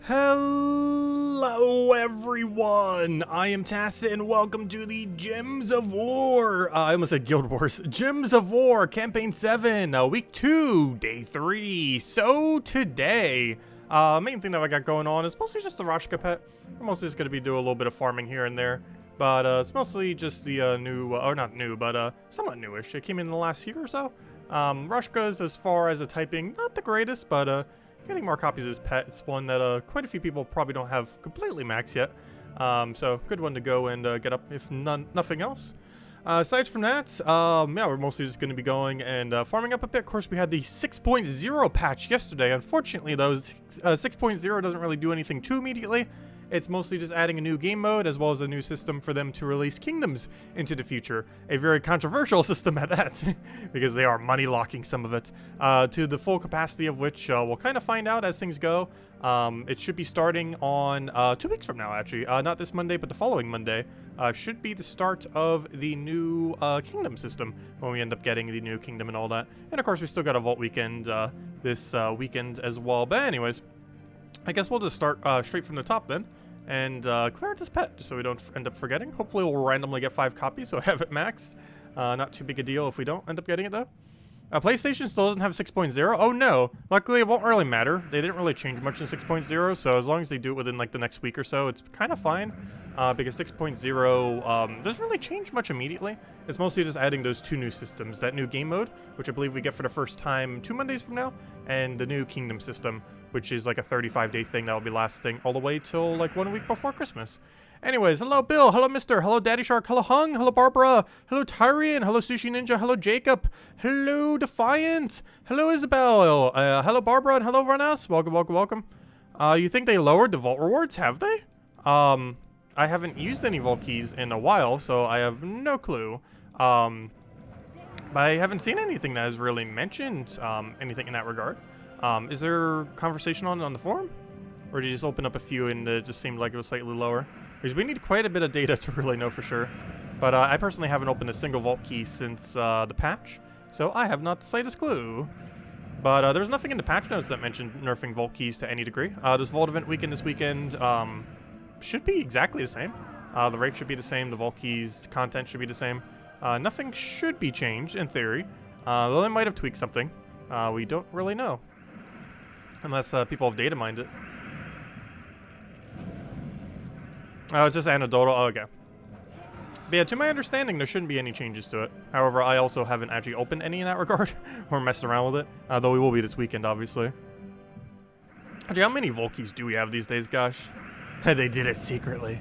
Hello everyone, I am Tacit and welcome to the Gems of War, I almost said Guild Wars, Gems of War, Campaign 7, Week 2, Day 3. So today, main thing that I got going on is mostly just the Rashka pet. I'm mostly just going to be doing a little bit of farming here and there, but it's mostly just the new, or not new, but somewhat newish. It came in the last year or so. Rashka's, as far as a typing, not the greatest, but getting more copies of this pet is one that quite a few people probably don't have completely maxed yet. So good one to go and get up if nothing else. Aside from that, yeah, we're mostly just going to be going and farming up a bit. Of course, we had the 6.0 patch yesterday. Unfortunately, those 6.0 doesn't really do anything too immediately. It's mostly just adding a new game mode as well as a new system for them to release kingdoms into the future. A very controversial system at that, because they are money locking some of it, to the full capacity of which we'll kind of find out as things go. It should be starting on 2 weeks from now, actually. Not this Monday, but the following Monday should be the start of the new kingdom system when we end up getting the new kingdom and all that. And of course, we still got a Vault weekend this weekend as well. But anyways, I guess we'll just start straight from the top then. And clear out this pet, just so we don't end up forgetting. Hopefully we'll randomly get 5 copies, so I have it maxed. Not too big a deal if we don't end up getting it, though. PlayStation still doesn't have 6.0. Oh, no. Luckily, it won't really matter. They didn't really change much in 6.0, so as long as they do it within, like, the next week or so, it's kind of fine. Because 6.0 doesn't really change much immediately. It's mostly just adding those 2 new systems. That new game mode, which I believe we get for the first time 2 Mondays from now, and the new kingdom system, which is like a 35-day thing that will be lasting all the way till like 1 week before Christmas. Anyways, hello Bill, hello Mister, hello Daddy Shark, hello Hung, hello Barbara, hello Tyrion, hello Sushi Ninja, hello Jacob, hello Defiant, hello Isabel, hello Barbara, and hello everyone else. Welcome, welcome, welcome. You think they lowered the vault rewards? Have they? I haven't used any vault keys in a while, so I have no clue. But I haven't seen anything that has really mentioned anything in that regard. Is there conversation on the forum? Or did you just open up a few and it just seemed like it was slightly lower? Because we need quite a bit of data to really know for sure. But I personally haven't opened a single vault key since the patch, so I have not the slightest clue. But there was nothing in the patch notes that mentioned nerfing vault keys to any degree. This vault event weekend this weekend should be exactly the same. The rate should be the same, the vault keys content should be the same. Nothing should be changed in theory, though they might have tweaked something. We don't really know. Unless people have data mined it. Oh, it's just anecdotal. Oh, okay. But yeah, to my understanding, there shouldn't be any changes to it. However, I also haven't actually opened any in that regard, or messed around with it. Though we will be this weekend, obviously. Actually, how many vault keys do we have these days, gosh? They did it secretly.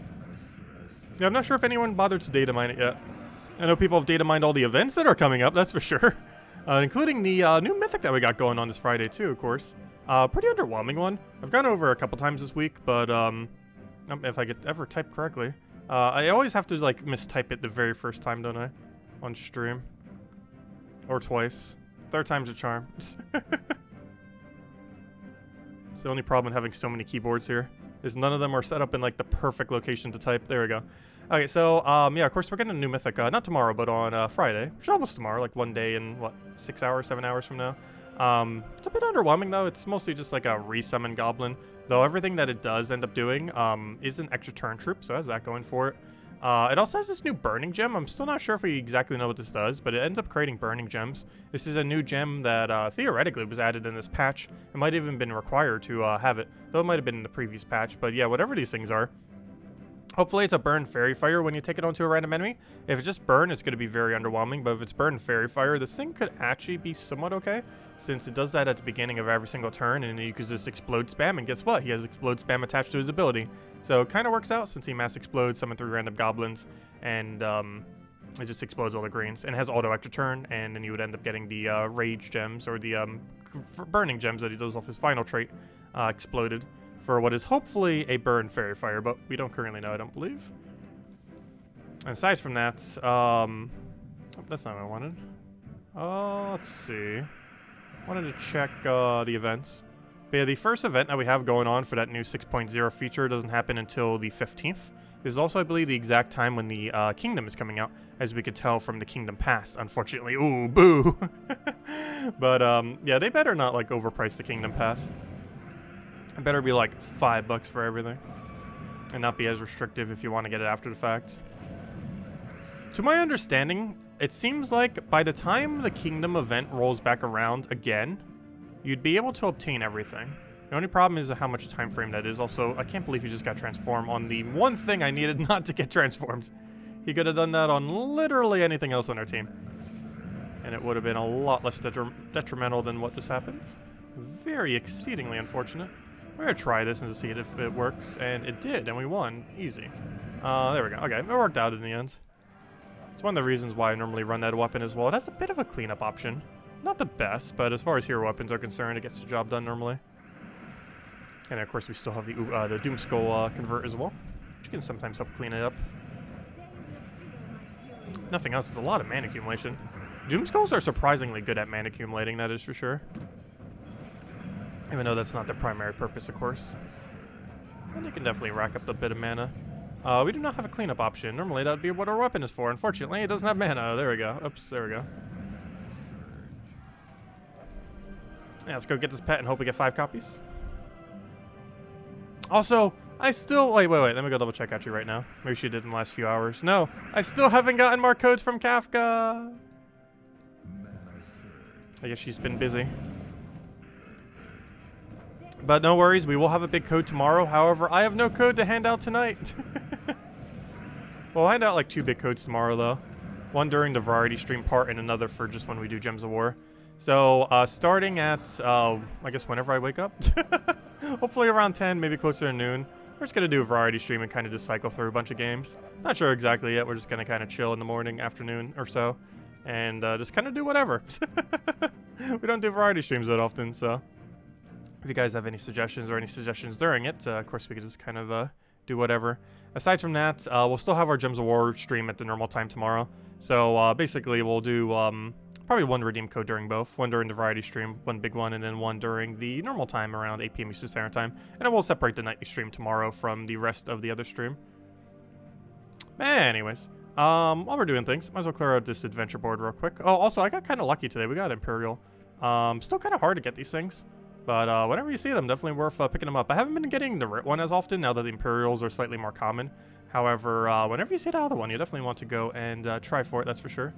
Yeah, I'm not sure if anyone bothered to data mine it yet. I know people have data mined all the events that are coming up, that's for sure. Including the new mythic that we got going on this Friday, too, of course. Pretty underwhelming one. I've gone over a couple times this week, but if I could ever type correctly. I always have to like mistype it the very first time, don't I? On stream. Or twice. 3rd time's a charm. It's the only problem with having so many keyboards here, is none of them are set up in like the perfect location to type. There we go. Okay, so yeah, of course we're getting a new mythic, not tomorrow, but on Friday, which is almost tomorrow, like 1 day and what, 6 hours, 7 hours from now. It's a bit underwhelming though. It's mostly just like a resummon goblin, though everything that it does end up doing is an extra turn troop, so it has that going for it. It also has this new burning gem. I'm still not sure if we exactly know what this does, but it ends up creating burning gems. This is a new gem that theoretically was added in this patch. It might have even been required to have it, though it might have been in the previous patch. But yeah, whatever these things are, hopefully it's a burn fairy fire when you take it onto a random enemy. If it's just burn, it's going to be very underwhelming, but if it's burn fairy fire, this thing could actually be somewhat okay, since it does that at the beginning of every single turn, and you can just explode spam, and guess what? He has explode spam attached to his ability. So it kind of works out, since he mass explodes, summon 3 random goblins, and it just explodes all the greens, and has auto extra turn, and then you would end up getting the rage gems, or the burning gems that he does off his final trait, exploded, for what is hopefully a burn fairy fire, but we don't currently know, I don't believe. And aside from that, that's not what I wanted. Let's see. Wanted to check the events. But yeah, the first event that we have going on for that new 6.0 feature doesn't happen until the 15th. This is also, I believe, the exact time when the Kingdom is coming out, as we could tell from the Kingdom Pass, unfortunately. Ooh, boo! But, yeah, they better not, like, overprice the Kingdom Pass. It better be like $5 for everything. And not be as restrictive if you want to get it after the fact. To my understanding, it seems like by the time the Kingdom event rolls back around again, you'd be able to obtain everything. The only problem is how much time frame that is. Also, I can't believe he just got transformed on the one thing I needed not to get transformed. He could have done that on literally anything else on our team. And it would have been a lot less detrimental than what just happened. Very exceedingly unfortunate. We're going to try this and to see if it works. And it did, and we won. Easy. There we go. Okay, it worked out in the end. It's one of the reasons why I normally run that weapon as well. It has a bit of a cleanup option. Not the best, but as far as hero weapons are concerned, it gets the job done normally. And of course, we still have the Doomskull convert as well, which can sometimes help clean it up. Nothing else. It's a lot of mana accumulation. Doomskulls are surprisingly good at mana accumulating, that is for sure. Even though that's not their primary purpose, of course. And you can definitely rack up a bit of mana. We do not have a cleanup option. Normally, that would be what our weapon is for. Unfortunately, it doesn't have mana. There we go. Oops, there we go. Yeah, let's go get this pet and hope we get 5 copies. Also, I still... Wait. Let me go double check actually right now. Maybe she did in the last few hours. No, I still haven't gotten more codes from Kafka. I guess she's been busy. But no worries, we will have a big code tomorrow. However, I have no code to hand out tonight. We'll hand out like 2 big codes tomorrow, though. One during the variety stream part and another for just when we do Gems of War. So, starting at, I guess whenever I wake up. Hopefully around 10, maybe closer to noon. We're just going to do a variety stream and kind of just cycle through a bunch of games. Not sure exactly yet. We're just going to kind of chill in the morning, afternoon or so. And just kind of do whatever. We don't do variety streams that often, so... If you guys have any suggestions or any suggestions during it, of course we could just kind of do whatever. Aside from that, we'll still have our Gems of War stream at the normal time tomorrow. So basically we'll do probably 1 redeem code during both. 1 during the variety stream, 1 big one, and then 1 during the normal time around 8 p.m. Eastern Standard Time. And then we'll separate the nightly stream tomorrow from the rest of the other stream. Anyways, while we're doing things, might as well clear out this adventure board real quick. Oh, also, I got kind of lucky today. We got Imperial. Still kind of hard to get these things. But whenever you see them, definitely worth picking them up. I haven't been getting the Rit one as often now that the Imperials are slightly more common. However, whenever you see the other one, you definitely want to go and try for it, that's for sure.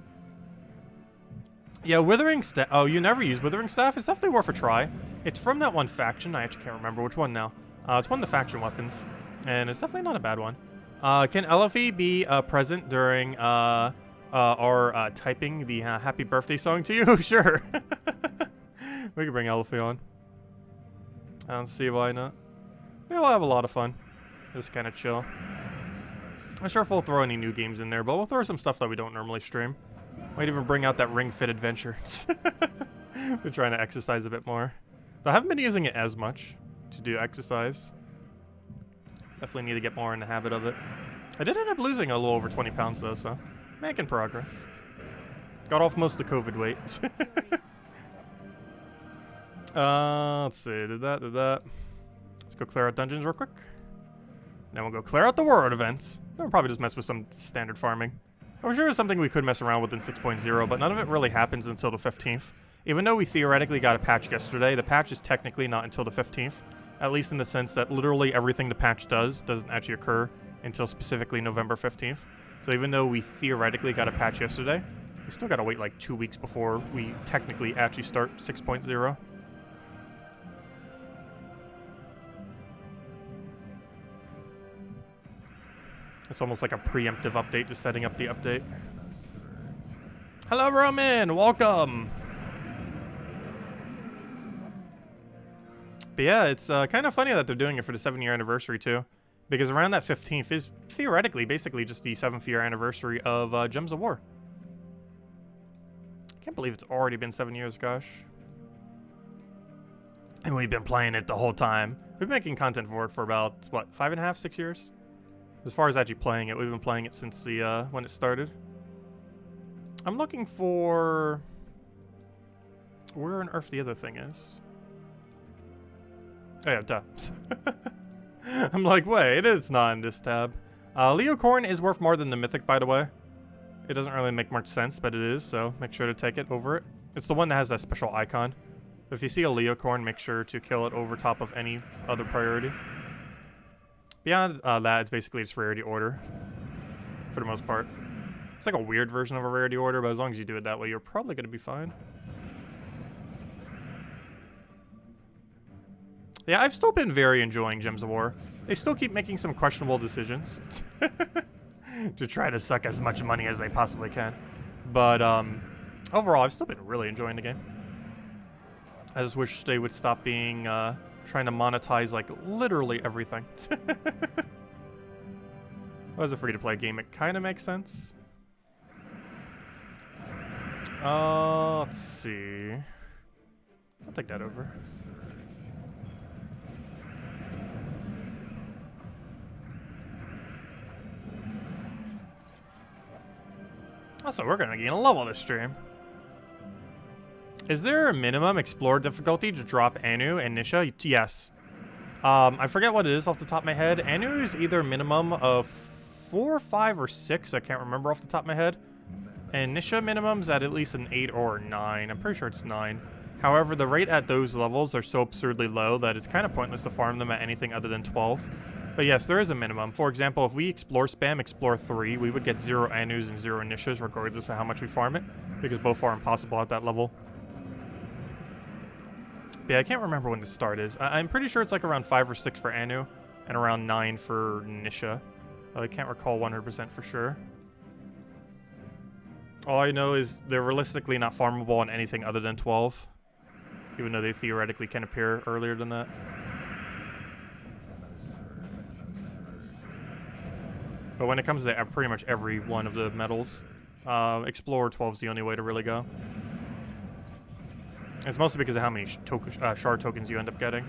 Yeah, Withering Staff. Oh, you never use Withering Staff? It's definitely worth a try. It's from that one faction. I actually can't remember which one now. It's one of the faction weapons. And it's definitely not a bad one. Can elhay be present during our typing the happy birthday song to you? Sure. We can bring elhay on. I don't see why not. We'll have a lot of fun. Just kind of chill. Not sure if we'll throw any new games in there, but we'll throw some stuff that we don't normally stream. Might even bring out that Ring Fit Adventure. We're trying to exercise a bit more. But I haven't been using it as much to do exercise. Definitely need to get more in the habit of it. I did end up losing a little over 20 pounds though, so making progress. Got off most of the COVID weight. Let's see, did that. Let's go clear out dungeons real quick. Then we'll go clear out the world events. Then we'll probably just mess with some standard farming. I'm sure it's something we could mess around with in 6.0, but none of it really happens until the 15th. Even though we theoretically got a patch yesterday, the patch is technically not until the 15th. At least in the sense that literally everything the patch doesn't actually occur until specifically November 15th. So even though we theoretically got a patch yesterday, we still gotta wait like 2 weeks before we technically actually start 6.0. It's almost like a preemptive update, just setting up the update. Hello, Roman! Welcome! But yeah, it's kind of funny that they're doing it for the 7-year anniversary, too. Because around that 15th is theoretically basically just the 7th year anniversary of Gems of War. Can't believe it's already been 7 years, gosh. And we've been playing it the whole time. We've been making content for it for about, what, 5.5, 6 years? As far as actually playing it, we've been playing it since the when it started. I'm looking for where on earth the other thing is. Oh yeah, duh. I'm like, wait, it's not in this tab. Leocorn is worth more than the mythic, by the way. It doesn't really make much sense, but it is, so make sure to take it over it. It's the one that has that special icon. If you see a Leocorn, make sure to kill it over top of any other priority. Beyond that, it's basically just rarity order, for the most part. It's like a weird version of a rarity order, but as long as you do it that way, you're probably going to be fine. Yeah, I've still been very enjoying Gems of War. They still keep making some questionable decisions to try to suck as much money as they possibly can. But overall, I've still been really enjoying the game. I just wish they would stop being trying to monetize like literally everything. As a free-to-play game, it kind of makes sense. Let's see. I'll take that over. Also, we're gonna gain a level this stream. Is there a minimum explore difficulty to drop Anu and Nisha? Yes. I forget what it is off the top of my head. Anu is either minimum of 4, 5, or 6. I can't remember off the top of my head. And Nisha minimum's at least an 8 or 9. I'm pretty sure it's 9. However, the rate at those levels are so absurdly low that it's kind of pointless to farm them at anything other than 12. But yes, there is a minimum. For example, if we explore spam, explore 3, we would get 0 Anus and 0 Nishas regardless of how much we farm it, because both are impossible at that level. But yeah, I can't remember when the start is. I'm pretty sure it's like around 5 or 6 for Anu, and around 9 for Nisha. I can't recall 100% for sure. All I know is they're realistically not farmable on anything other than 12, even though they theoretically can appear earlier than that. But when it comes to pretty much every one of the medals, Explorer 12 is the only way to really go. It's mostly because of how many shard tokens you end up getting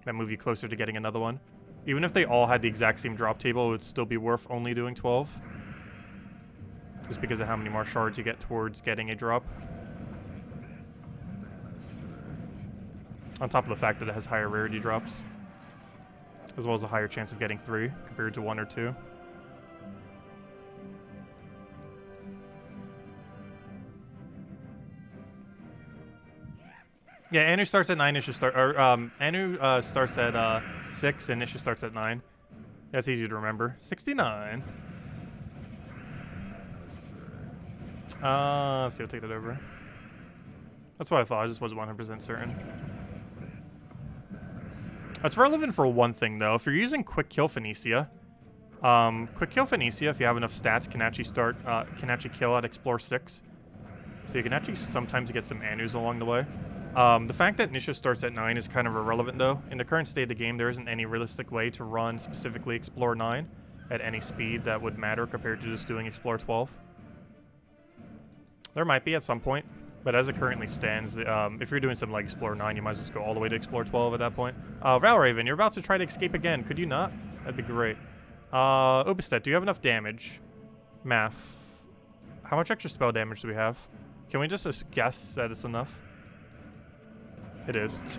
that move you closer to getting another one. Even if they all had the exact same drop table, it would still be worth only doing 12. Just because of how many more shards you get towards getting a drop. On top of the fact that it has higher rarity drops. As well as a higher chance of getting 3 compared to 1 or 2. Yeah, Anu starts at 9, Nisha starts at 6, and Nisha starts at 9. That's easy to remember. 69. Let's see, I'll take that over. That's what I thought, I just wasn't 100% certain. It's relevant for one thing, though. If you're using Quick Kill Phoenicia, if you have enough stats, can actually kill at Explore 6. So you can actually sometimes get some Anus along the way. The fact that Nisha starts at 9 is kind of irrelevant, though. In the current state of the game, there isn't any realistic way to run specifically Explore 9 at any speed that would matter compared to just doing Explore 12. There might be at some point, but as it currently stands, if you're doing something like Explore 9, you might as well just go all the way to Explore 12 at that point. Valraven, you're about to try to escape again. Could you not? That'd be great. Obistet, do you have enough damage? Math. How much extra spell damage do we have? Can we just guess that it's enough? It is.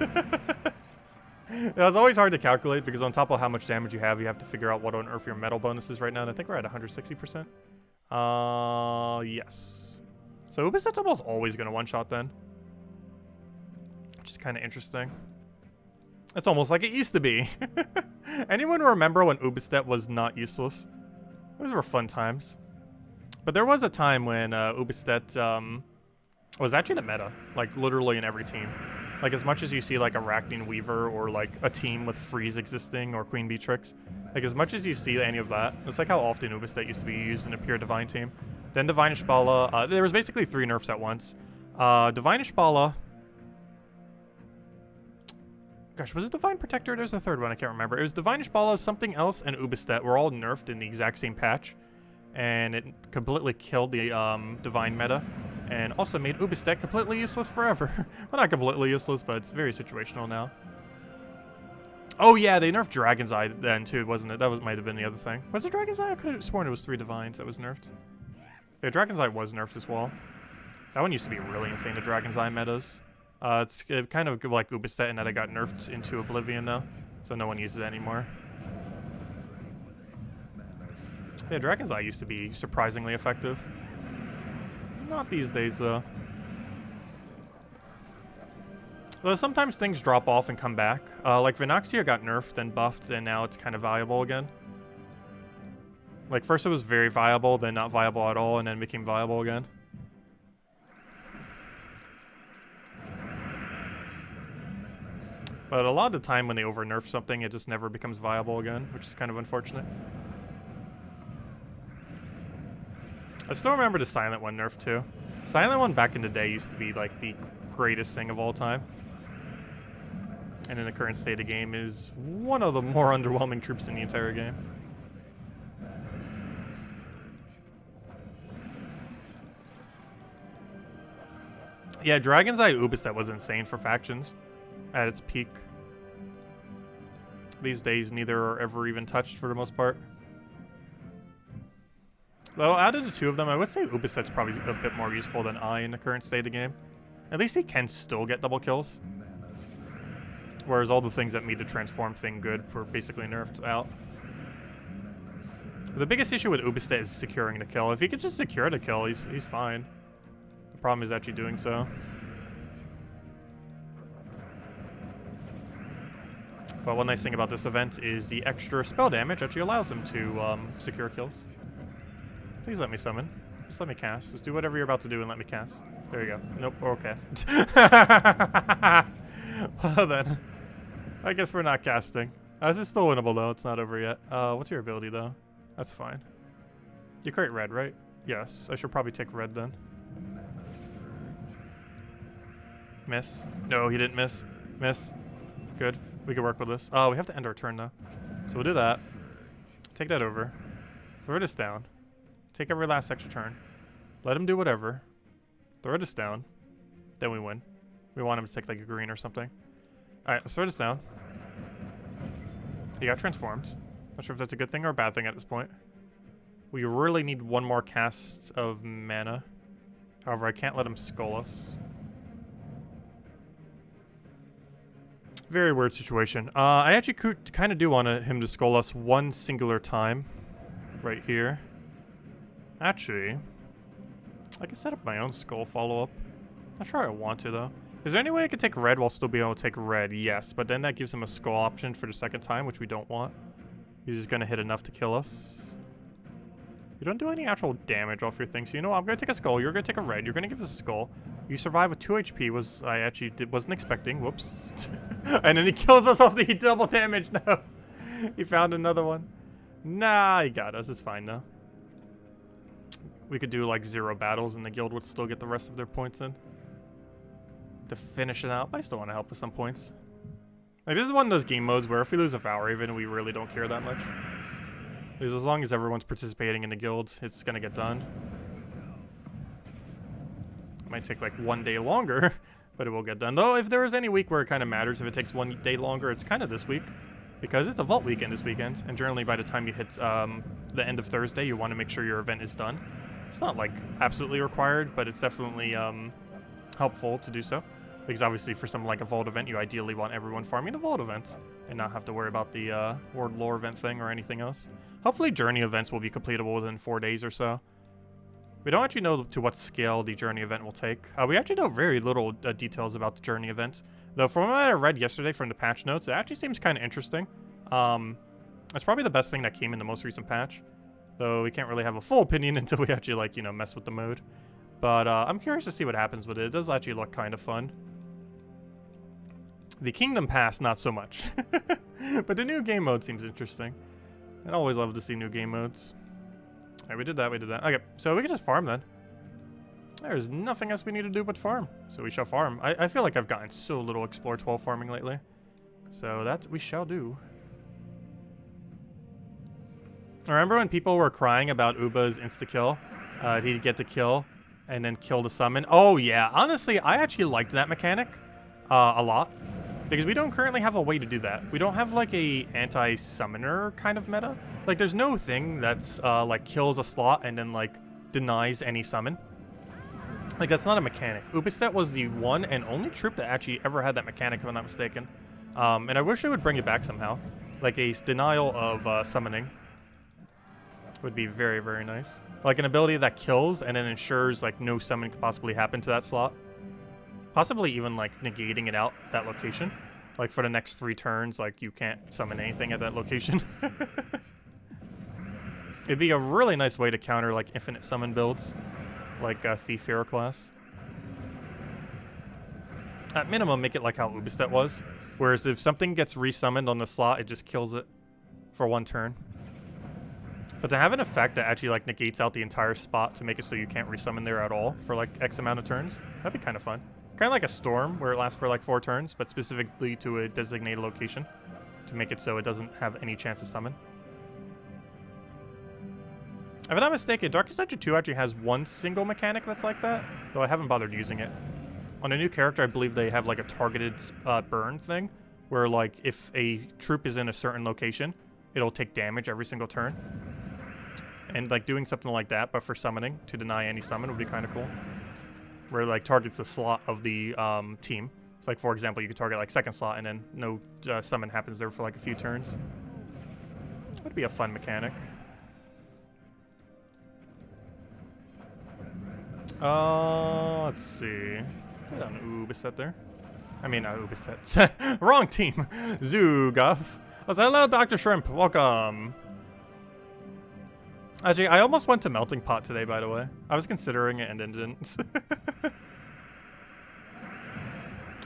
It was always hard to calculate because on top of how much damage you have to figure out what on earth your metal bonus is right now, and I think we're at 160%. Yes. So Ubistet's almost always going to one-shot then. Which is kind of interesting. It's almost like it used to be. Anyone remember when Ubistet was not useless? Those were fun times. But there was a time when Ubistet was actually the meta. Like, literally in every team. Like, as much as you see, like, Arachnean Weaver or, like, a team with Freeze existing or Queen Beatrix. Like, as much as you see any of that, it's like how often Ubistet used to be used in a pure Divine team. Then Divine Ishbala, there was basically 3 nerfs at once. Divine Ishbala... Gosh, was it Divine Protector? There's a third one, I can't remember. It was Divine Ishbala, something else, and Ubistet were all nerfed in the exact same patch. And it completely killed the Divine meta. And also made Ubistet completely useless forever. Well, not completely useless, but it's very situational now. Oh yeah, they nerfed Dragon's Eye then too, wasn't it? That might have been the other thing. Was it Dragon's Eye? I could have sworn it was 3 Divines that was nerfed. Yeah, Dragon's Eye was nerfed as well. That one used to be really insane, the Dragon's Eye metas. It's kind of like Ubistet in that it got nerfed into oblivion though, so no one uses it anymore. Yeah, Dragon's Eye used to be surprisingly effective. Not these days though. Though sometimes things drop off and come back. Like Vinoxia got nerfed and buffed, and now it's kind of viable again. Like first it was very viable, then not viable at all, and then became viable again. But a lot of the time when they over-nerf something, it just never becomes viable again, which is kind of unfortunate. I still remember the Silent One nerf too. Silent One back in the day used to be like the greatest thing of all time. And in the current state of game is one of the more underwhelming troops in the entire game. Yeah, Dragon's Eye Ubistet was insane for factions at its peak. These days, neither are ever even touched for the most part. Though, out of the two of them, I would say Ubistet's probably a bit more useful than I in the current state of the game. At least he can still get double kills. Whereas all the things that made the transform thing good were basically nerfed out. The biggest issue with Ubistet is securing the kill. If he could just secure the kill, he's fine. The problem is actually doing so. But one nice thing about this event is the extra spell damage actually allows him to secure kills. Please let me summon. Just let me cast. Just do whatever you're about to do and let me cast. There you go. Nope, okay. Well then, I guess we're not casting. This is still winnable though, it's not over yet. What's your ability though? That's fine. You create red, right? Yes, I should probably take red then. Miss. No, he didn't miss. Miss. Good. We can work with this. Oh, we have to end our turn though. So we'll do that. Take that over. Throw this down. Take every last extra turn. Let him do whatever. Throw this down. Then we win. We want him to take like a green or something. Alright, let's throw this down. He got transformed. Not sure if that's a good thing or a bad thing at this point. We really need one more cast of mana. However, I can't let him skull us. Very weird situation. I actually kind of do want him to skull us one singular time. Right here. Actually, I can set up my own skull follow-up. Not sure I want to, though. Is there any way I could take red while still being able to take red? Yes, but then that gives him a skull option for the second time, which we don't want. He's just going to hit enough to kill us. You don't do any actual damage off your thing, so you know what? I'm going to take a skull, you're going to take a red, you're going to give us a skull. You survive with 2 HP, I actually wasn't expecting. Whoops. And then he kills us off the double damage. No. He found another one. Nah, he got us. It's fine, though. We could do, like, 0 battles, and the guild would still get the rest of their points in. To finish it out. I still want to help with some points. Like, this is one of those game modes where if we lose a Valraven, we really don't care that much. Because as long as everyone's participating in the guild, it's going to get done. It might take, like, 1 day longer, but it will get done. Though, if there is any week where it kind of matters, if it takes 1 day longer, it's kind of this week. Because it's a Vault weekend this weekend, and generally by the time you hit the end of Thursday, you want to make sure your event is done. It's not, like, absolutely required, but it's definitely helpful to do so. Because obviously for something like a Vault event, you ideally want everyone farming the Vault event, and not have to worry about the World Lore event thing or anything else. Hopefully Journey events will be completable within 4 days or so. We don't actually know to what scale the Journey event will take. We actually know very little details about the Journey event. Though from what I read yesterday from the patch notes, it actually seems kind of interesting. It's probably the best thing that came in the most recent patch. Though we can't really have a full opinion until we actually, like, you know, mess with the mode. But I'm curious to see what happens with it. It does actually look kind of fun. The Kingdom Pass, not so much. But the new game mode seems interesting. I always love to see new game modes. Alright, we did that, we did that. Okay, so we can just farm then. There's nothing else we need to do but farm. So we shall farm. I feel like I've gotten so little Explore 12 farming lately. So that we shall do. I remember when people were crying about Uba's insta-kill. He'd get the kill and then kill the summon. Oh yeah, honestly, I actually liked that mechanic a lot. Because we don't currently have a way to do that. We don't have like a anti-summoner kind of meta. Like there's no thing that's like kills a slot and then like denies any summon. Like that's not a mechanic. Ubistet was the one and only troop that actually ever had that mechanic if I'm not mistaken. And I wish they would bring it back somehow. Like a denial of summoning would be very, very nice. Like an ability that kills and then ensures like no summon could possibly happen to that slot. Possibly even like negating it out that location. Like for the next 3 turns, like you can't summon anything at that location. It'd be a really nice way to counter like infinite summon builds, like Thief Hero class. At minimum, make it like how Ubistet was, whereas if something gets resummoned on the slot, it just kills it for 1 turn. But to have an effect that actually like negates out the entire spot to make it so you can't resummon there at all for like X amount of turns, that'd be kind of fun. Kind of like a storm where it lasts for like 4 turns, but specifically to a designated location to make it so it doesn't have any chance to summon. If I'm not mistaken, Darkest Dungeon 2 actually has 1 single mechanic that's like that, though I haven't bothered using it. On a new character, I believe they have like a targeted burn thing, where like if a troop is in a certain location, it'll take damage every single turn. And like doing something like that, but for summoning, to deny any summon would be kind of cool. Where it like targets the slot of the team. It's like, for example, you could target like 2nd slot and then no summon happens there for like a few turns. Would be a fun mechanic. Let's see. Put on Ubistet there. I mean, Ubistet. Wrong team. Zugaf. I was like, hello, Dr. Shrimp. Welcome. Actually, I almost went to Melting Pot today, by the way. I was considering it and then didn't.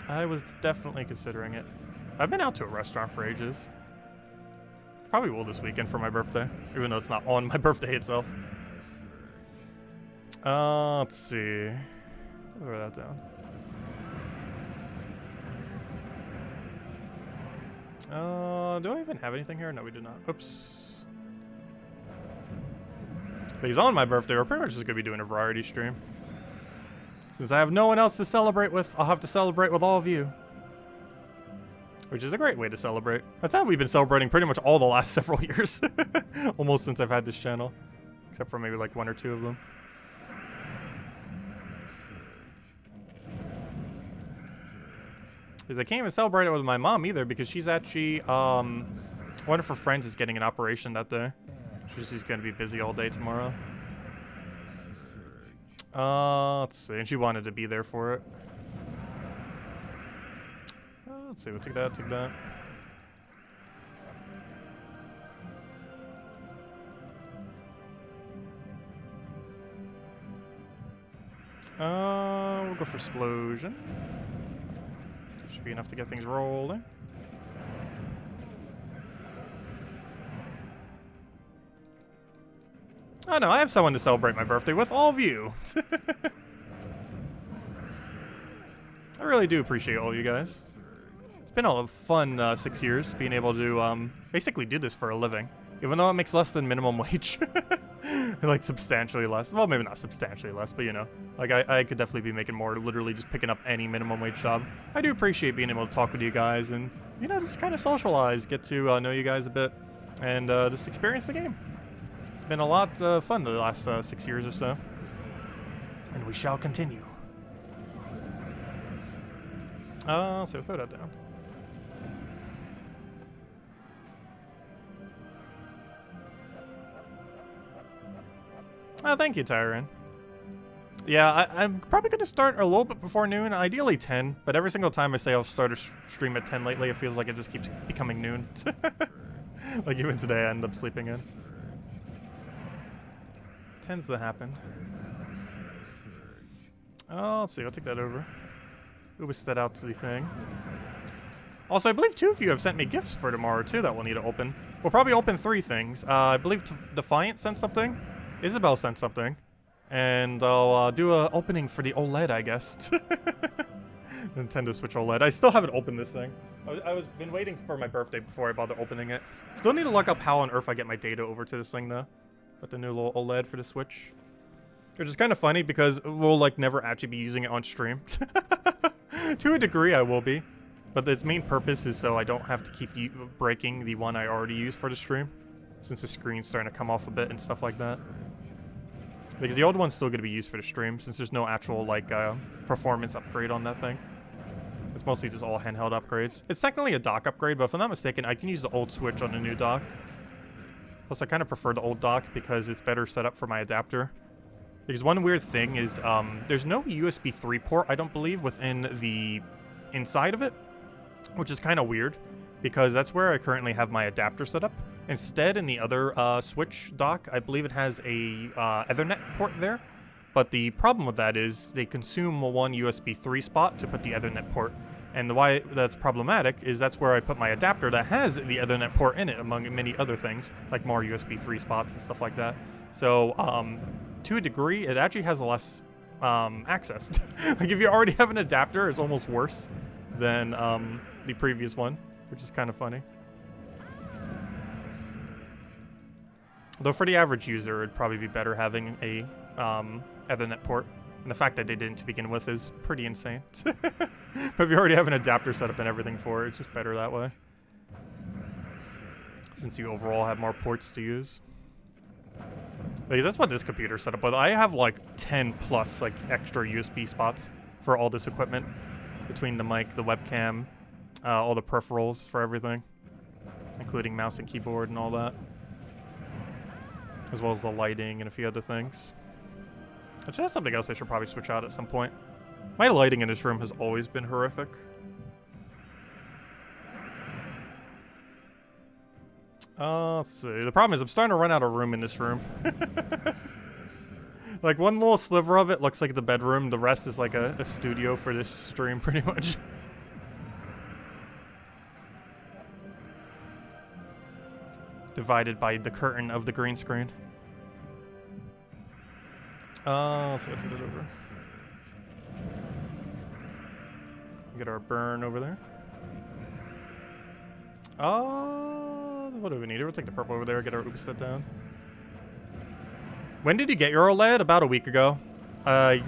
I was definitely considering it. I've been out to a restaurant for ages. Probably will this weekend for my birthday, even though it's not on my birthday itself. Let's see. Throw that down. Do I even have anything here? No, we do not. Oops. But he's on my birthday. We're pretty much just going to be doing a variety stream. Since I have no one else to celebrate with, I'll have to celebrate with all of you. Which is a great way to celebrate. That's how we've been celebrating pretty much all the last several years. Almost since I've had this channel. Except for maybe like 1 or 2 of them. Because I can't even celebrate it with my mom either, because she's actually, one of her friends is getting an operation that day. She's going to be busy all day tomorrow. Let's see, and she wanted to be there for it. Let's see, we'll take that, take that. We'll go for Explosion. Should be enough to get things rolling. Oh no, I have someone to celebrate my birthday with, all of you. I really do appreciate all of you guys. It's been a fun 6 years being able to basically do this for a living. Even though it makes less than minimum wage. Like substantially less. Well, maybe not substantially less, but you know. Like I could definitely be making more literally just picking up any minimum wage job. I do appreciate being able to talk with you guys and, you know, just kind of socialize, get to know you guys a bit, and just experience the game. It's been a lot of fun the last 6 years or so. And we shall continue. So throw that down. Oh, thank you, Tyron. Yeah, I'm probably going to start a little bit before noon, ideally 10, but every single time I say I'll start a stream at 10 lately, it feels like it just keeps becoming noon. Like even today I end up sleeping in. Tends to happen. Oh, let's see, I'll take that over. Ubistet out to the thing. Also, I believe 2 of you have sent me gifts for tomorrow, too, that we'll need to open. We'll probably open 3 things. I believe Defiant sent something. Isabel sent something. And I'll do an opening for the OLED, I guess. Nintendo Switch OLED. I still haven't opened this thing. I've been waiting for my birthday before I bother opening it. Still need to look up how on earth I get my data over to this thing, though. With the new little OLED for the Switch. Which is kind of funny because we'll, like, never actually be using it on stream. To a degree, I will be. But its main purpose is so I don't have to keep breaking the one I already used for the stream. Since the screen's starting to come off a bit and stuff like that. Because the old one's still going to be used for the stream, since there's no actual, like, performance upgrade on that thing. It's mostly just all handheld upgrades. It's technically a dock upgrade, but if I'm not mistaken, I can use the old Switch on the new dock. Plus, I kind of prefer the old dock because it's better set up for my adapter. Because one weird thing is there's no USB 3 port, I don't believe, within the inside of it, which is kind of weird because that's where I currently have my adapter set up. Instead, in the other Switch dock, I believe it has a Ethernet port there. But the problem with that is they consume one USB 3 spot to put the Ethernet port. And why that's problematic is that's where I put my adapter that has the Ethernet port in it, among many other things, like more USB 3 spots and stuff like that. So, to a degree, it actually has less access. Like, if you already have an adapter, it's almost worse than the previous one, which is kind of funny. Though for the average user, it'd probably be better having a Ethernet port. And the fact that they didn't to begin with is pretty insane. But if you already have an adapter set up and everything for it, it's just better that way. Since you overall have more ports to use. Like, that's what this computer's set up with. I have like 10 plus like extra USB spots for all this equipment. Between the mic, the webcam, all the peripherals for everything. Including mouse and keyboard and all that. As well as the lighting and a few other things. Actually, that's something else I should probably switch out at some point. My lighting in this room has always been horrific. Let's see. The problem is I'm starting to run out of room in this room. Like, one little sliver of it looks like the bedroom. The rest is like a studio for this stream, pretty much. Divided by the curtain of the green screen. Let's get it over. Get our burn over there. What do we need? We'll take the purple over there, get our oops set down. When did you get your OLED? About a week ago. I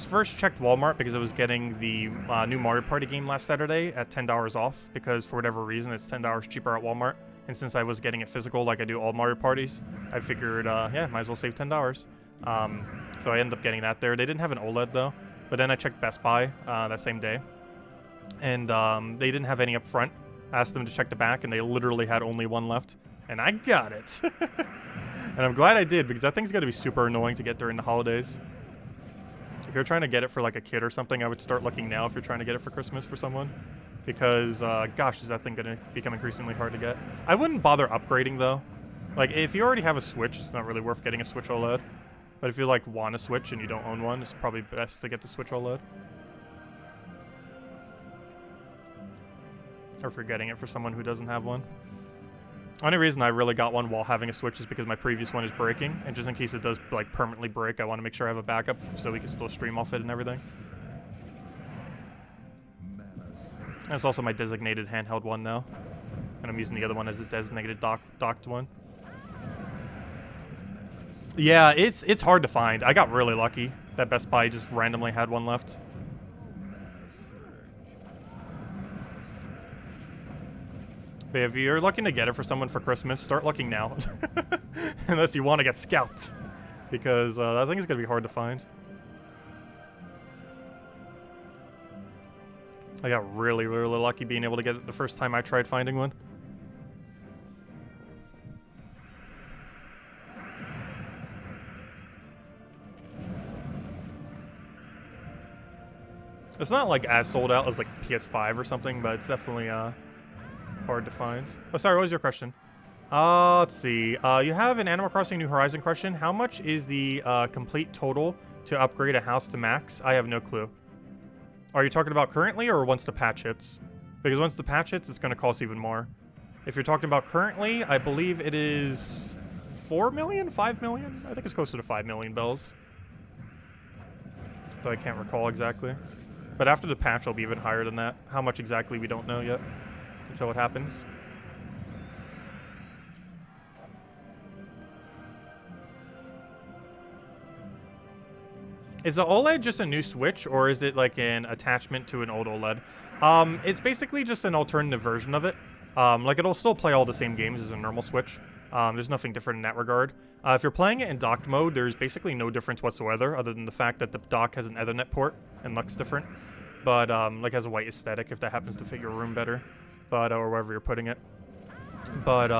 first checked Walmart because I was getting the new Mario Party game last Saturday at $10 off, because for whatever reason it's $10 cheaper at Walmart. And since I was getting it physical like I do all Mario Parties, I figured, yeah, might as well save $10. So I ended up getting that there. They didn't have an OLED though, but then I checked Best Buy that same day, and they didn't have any up front. I asked them to check the back, and they literally had only one left, and I got it. And I'm glad I did, because that thing's gonna be super annoying to get during the holidays. If you're trying to get it for like a kid or something, I would start looking now if you're trying to get it for Christmas for someone, because gosh, is that thing gonna become increasingly hard to get. I wouldn't bother upgrading though. Like, if you already have a Switch, it's not really worth getting a Switch OLED. But if you like want a Switch and you don't own one, it's probably best to get the Switch OLED. Or if you're getting it for someone who doesn't have one. The only reason I really got one while having a Switch is because my previous one is breaking, and just in case it does like permanently break, I want to make sure I have a backup so we can still stream off it and everything. And it's also my designated handheld one now, and I'm using the other one as a designated docked one. Yeah, it's hard to find. I got really lucky that Best Buy just randomly had one left. But if you're looking to get it for someone for Christmas, start looking now. Unless you want to get scalped. Because I think it's going to be hard to find. I got really, really lucky being able to get it the first time I tried finding one. It's not like as sold out as like PS5 or something, but it's definitely hard to find. Oh, sorry, what was your question? Let's see. You have an Animal Crossing New Horizon question. How much is the complete total to upgrade a house to max? I have no clue. Are you talking about currently or once the patch hits? Because once the patch hits, it's going to cost even more. If you're talking about currently, I believe it is 4 million, 5 million? I think it's closer to 5 million bells. Though I can't recall exactly. But after the patch, it'll be even higher than that. How much exactly, we don't know yet until it happens. Is the OLED just a new Switch, or is it like an attachment to an old OLED? It's basically just an alternative version of it. Like, it'll still play all the same games as a normal Switch. There's nothing different in that regard. If you're playing it in docked mode, there's basically no difference whatsoever, other than the fact that the dock has an Ethernet port and looks different. But, like, has a white aesthetic, if that happens to fit your room better. But, or wherever you're putting it. But,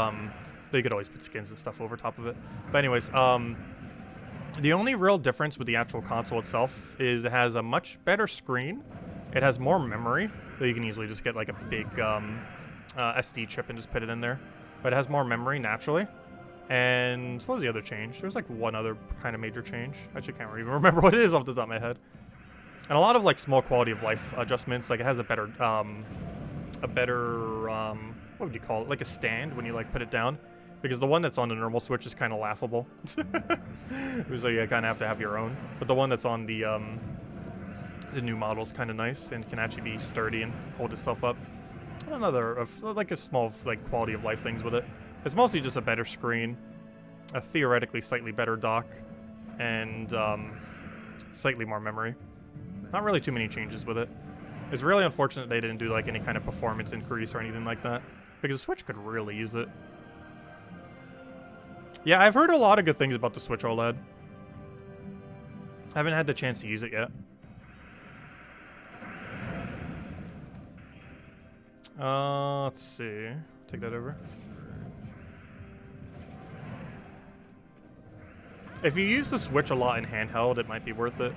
you could always put skins and stuff over top of it. But anyways, The only real difference with the actual console itself is it has a much better screen. It has more memory, so you can easily just get like a big SD chip and just put it in there. But it has more memory naturally. And what was the other change? There was like one other kind of major change. I actually can't even remember what it is off the top of my head. And a lot of like small quality of life adjustments. Like it has a better what would you call it? Like a stand when you like put it down. Because the one that's on the normal Switch is kind of laughable. So you kind of have to have your own. But the one that's on the new model is kind of nice and can actually be sturdy and hold itself up. Another like a small like quality of life things with it. It's mostly just a better screen, a theoretically slightly better dock, and slightly more memory. Not really too many changes with it. It's really unfortunate they didn't do like any kind of performance increase or anything like that, because the Switch could really use it. Yeah, I've heard a lot of good things about the Switch OLED. I haven't had the chance to use it yet. Let's see. Take that over. If you use the Switch a lot in handheld, it might be worth it.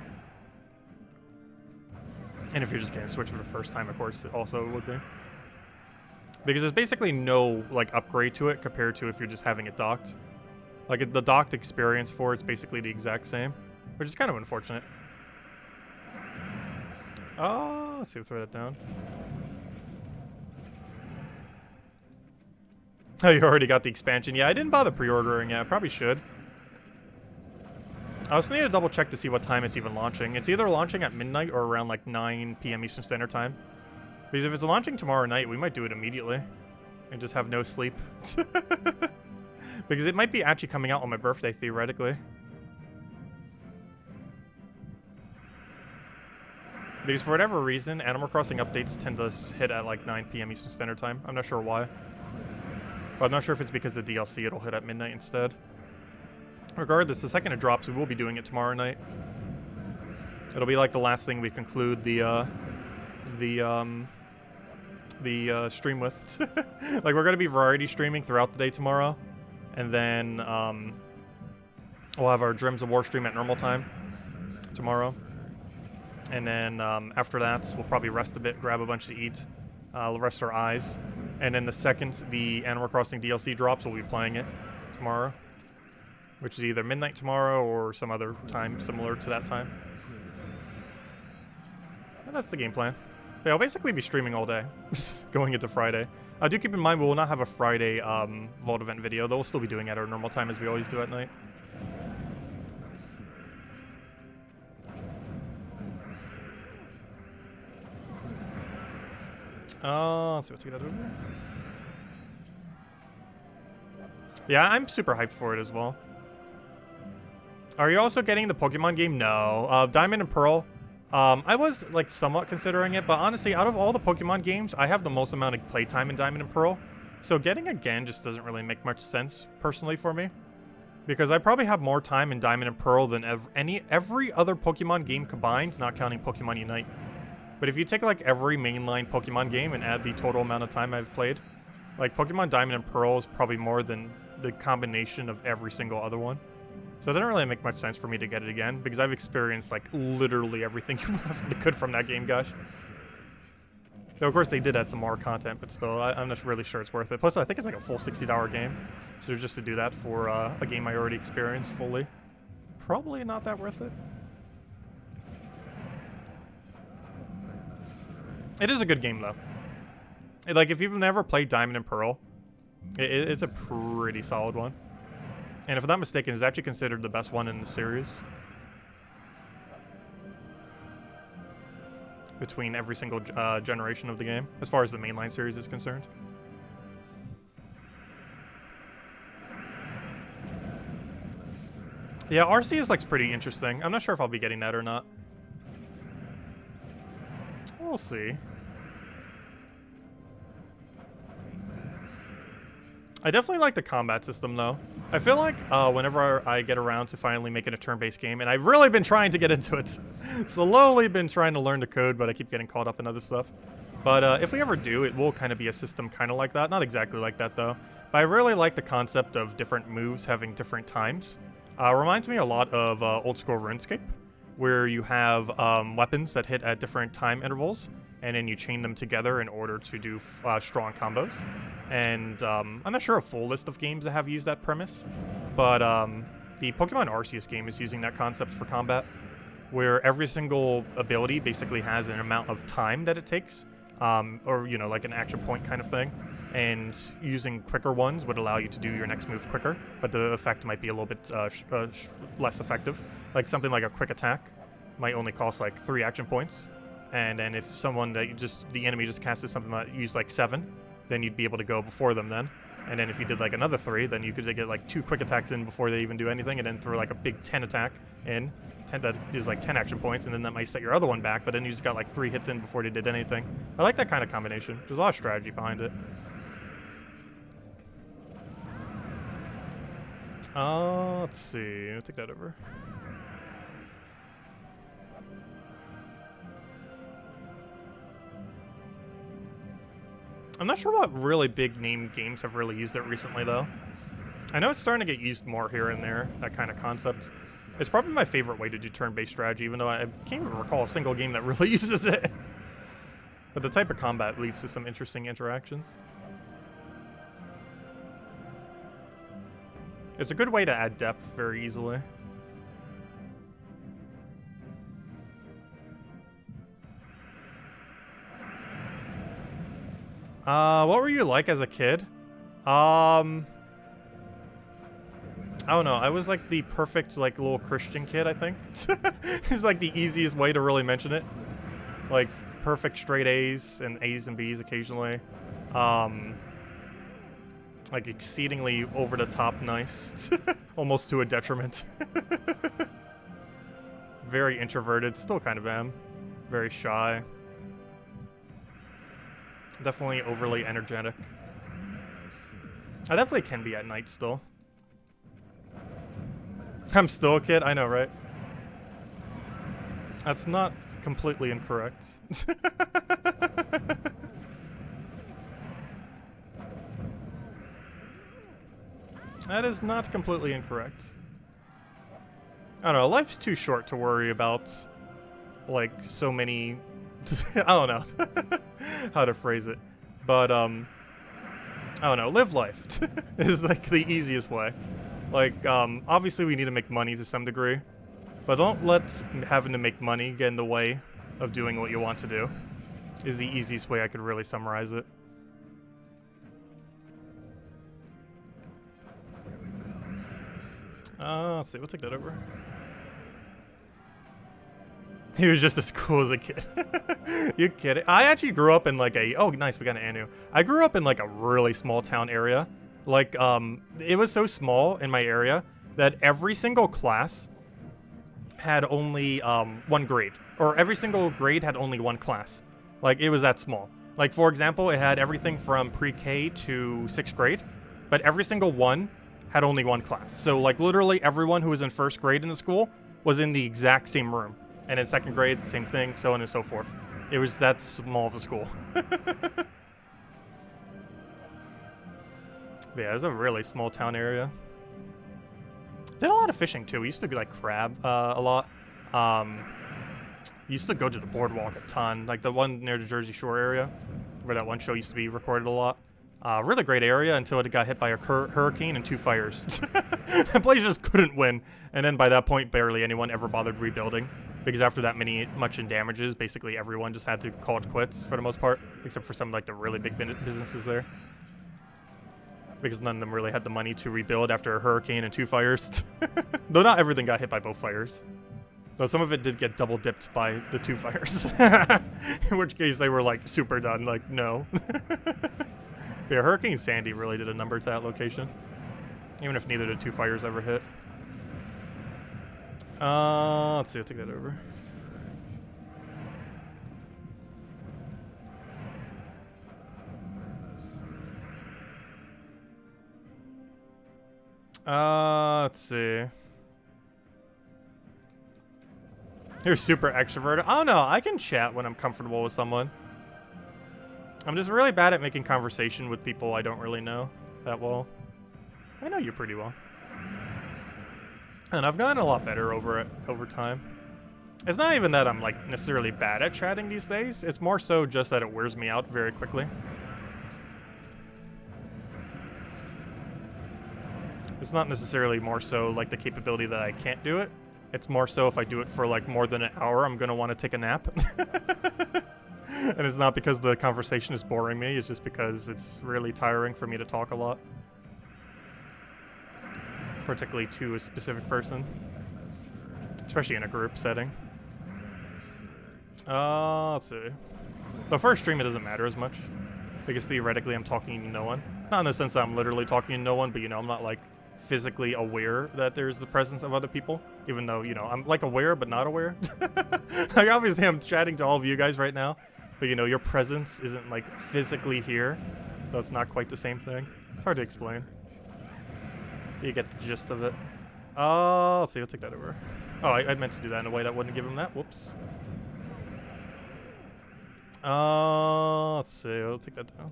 And if you're just getting a Switch for the first time, of course, it also would be. Because there's basically no like upgrade to it compared to if you're just having it docked. Like the docked experience for it's basically the exact same, which is kind of unfortunate. Oh, let's see, we'll throw that down. Oh, you already got the expansion. Yeah, I didn't bother pre-ordering it. I probably should. I also need to double check to see what time it's even launching. It's either launching at midnight or around like 9 p.m. Eastern Standard Time. Because if it's launching tomorrow night, we might do it immediately. And just have no sleep. Because it might be actually coming out on my birthday, theoretically. Because for whatever reason, Animal Crossing updates tend to hit at like 9 p.m. Eastern Standard Time. I'm not sure why. But I'm not sure if it's because the DLC it'll hit at midnight instead. Regardless, the second it drops, we will be doing it tomorrow night. It'll be like the last thing we conclude the stream with. Like we're gonna be variety streaming throughout the day tomorrow, and then we'll have our Dreams of War stream at normal time tomorrow, and then after that we'll probably rest a bit, grab a bunch to eat, rest our eyes, and then the second the Animal Crossing DLC drops, we'll be playing it tomorrow. Which is either midnight tomorrow or some other time similar to that time. And that's the game plan. Yeah, I'll basically be streaming all day, going into Friday. Do keep in mind we will not have a Friday Vault event video, though we'll still be doing it at our normal time as we always do at night. Let's see what's going to do. Yeah, I'm super hyped for it as well. Are you also getting the Pokemon game? No. Diamond and Pearl. I was like somewhat considering it, but honestly, out of all the Pokemon games, I have the most amount of playtime in Diamond and Pearl. So getting again just doesn't really make much sense personally for me, because I probably have more time in Diamond and Pearl than every other Pokemon game combined, not counting Pokemon Unite. But if you take like every mainline Pokemon game and add the total amount of time I've played, like Pokemon Diamond and Pearl is probably more than the combination of every single other one. So it doesn't really make much sense for me to get it again, because I've experienced like literally everything you possibly could from that game, gosh. Though of course they did add some more content, but still, I'm not really sure it's worth it. Plus I think it's like a full 60-hour game, so just to do that for a game I already experienced fully, probably not that worth it. It is a good game though. Like if you've never played Diamond and Pearl, it's a pretty solid one. And if I'm not mistaken, it's actually considered the best one in the series. Between every single generation of the game, as far as the mainline series is concerned. Yeah, Arceus looks pretty interesting. I'm not sure if I'll be getting that or not. We'll see. I definitely like the combat system, though. I feel like whenever I get around to finally making a turn-based game, and I've really been trying to get into it. Slowly been trying to learn the code, but I keep getting caught up in other stuff. But if we ever do, it will kind of be a system kind of like that. Not exactly like that, though. But I really like the concept of different moves having different times. Reminds me a lot of old school RuneScape, where you have weapons that hit at different time intervals, and then you chain them together in order to do strong combos. And I'm not sure a full list of games that have used that premise, but the Pokemon Arceus game is using that concept for combat, where every single ability basically has an amount of time that it takes, or, you know, like an action point kind of thing. And using quicker ones would allow you to do your next move quicker, but the effect might be a little bit less effective. Like something like a quick attack might only cost like 3 action points. And then if someone that the enemy just casted something that used like 7, then you'd be able to go before them then. And then if you did like another 3, then you could get like 2 quick attacks in before they even do anything, and then throw like a big 10 attack in. That is like 10 action points, and then that might set your other one back, but then you just got like 3 hits in before they did anything. I like that kind of combination. There's a lot of strategy behind it. Let's see. I'll take that over. I'm not sure what really big name games have really used it recently, though. I know it's starting to get used more here and there, that kind of concept. It's probably my favorite way to do turn-based strategy, even though I can't even recall a single game that really uses it. But the type of combat leads to some interesting interactions. It's a good way to add depth very easily. What were you like as a kid? I don't know. I was like the perfect like little Christian kid, I think. It's like the easiest way to really mention it. Like perfect straight A's and A's and B's occasionally. Like exceedingly over the top nice. Almost to a detriment. Very introverted, still kind of am. Very shy. Definitely overly energetic. I definitely can be at night still. I'm still a kid? I know, right? That's not completely incorrect. That is not completely incorrect. I don't know, life's too short to worry about, like, so many... I don't know how to phrase it. But, I don't know, live life is, like, the easiest way. Like, obviously we need to make money to some degree, but don't let having to make money get in the way of doing what you want to do, is the easiest way I could really summarize it. Let's see, we'll take that over. He was just as cool as a kid. You kidding? I actually grew up in like a... Oh, nice, we got an Anu. I grew up in like a really small town area. Like, it was so small in my area that every single class had only 1 grade. Or every single grade had only 1 class. Like, it was that small. Like, for example, it had everything from pre-K to 6th grade. But every single one had only 1 class. So, like, literally everyone who was in 1st grade in the school was in the exact same room. And in 2nd grade, same thing, so on and so forth. It was that small of a school. Yeah, it was a really small town area. Did a lot of fishing too. We used to be like crab a lot. Used to go to the boardwalk a ton, like the one near the Jersey Shore area, where that one show used to be recorded a lot. Really great area until it got hit by a hurricane and 2 fires. The place just couldn't win, and then by that point, barely anyone ever bothered rebuilding. Because after that much in damages, basically everyone just had to call it quits for the most part, except for some like the really big businesses there. Because none of them really had the money to rebuild after a hurricane and 2 fires. Though not everything got hit by both fires. Though some of it did get double dipped by the 2 fires. In which case they were like super done, like no. Yeah, Hurricane Sandy really did a number to that location. Even if neither of the 2 fires ever hit. Let's see, I'll take that over. Let's see. You're super extroverted. I don't know, I can chat when I'm comfortable with someone. I'm just really bad at making conversation with people I don't really know that well. I know you pretty well. And I've gotten a lot better over time. It's not even that I'm like necessarily bad at chatting these days. It's more so just that it wears me out very quickly. It's not necessarily more so like the capability that I can't do it. It's more so if I do it for like more than an hour, I'm gonna want to take a nap. And it's not because the conversation is boring me, it's just because it's really tiring for me to talk a lot. Particularly to a specific person. Especially in a group setting. Let's see. The first stream, it doesn't matter as much. Because theoretically I'm talking to no one. Not in the sense that I'm literally talking to no one, but you know, I'm not like physically aware that there's the presence of other people. Even though, you know, I'm like aware but not aware. Like obviously I'm chatting to all of you guys right now. But you know, your presence isn't like physically here. So it's not quite the same thing. It's hard to explain. You get the gist of it. Let's see, I'll take that over. Oh, I meant to do that in a way that wouldn't give him that. Whoops. Let's see, I'll take that down.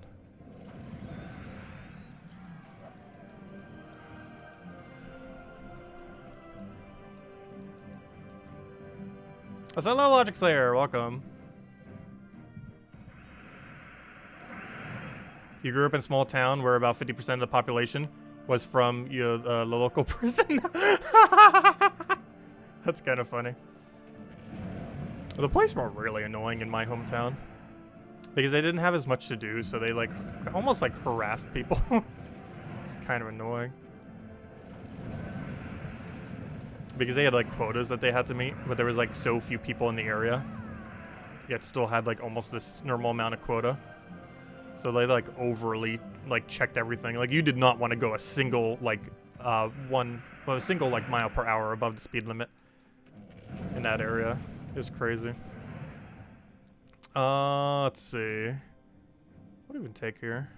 Hello, Logic Slayer, welcome. You grew up in a small town where about 50% of the population was from the local prison. That's kind of funny. The police were really annoying in my hometown because they didn't have as much to do, so they like almost like harassed people. It's kind of annoying because they had like quotas that they had to meet, but there was like so few people in the area, yet still had like almost this normal amount of quota. So they like overly like checked everything. Like you did not want to go a single like a single like mile per hour above the speed limit in that area. It was crazy. Let's see. What do we even take here?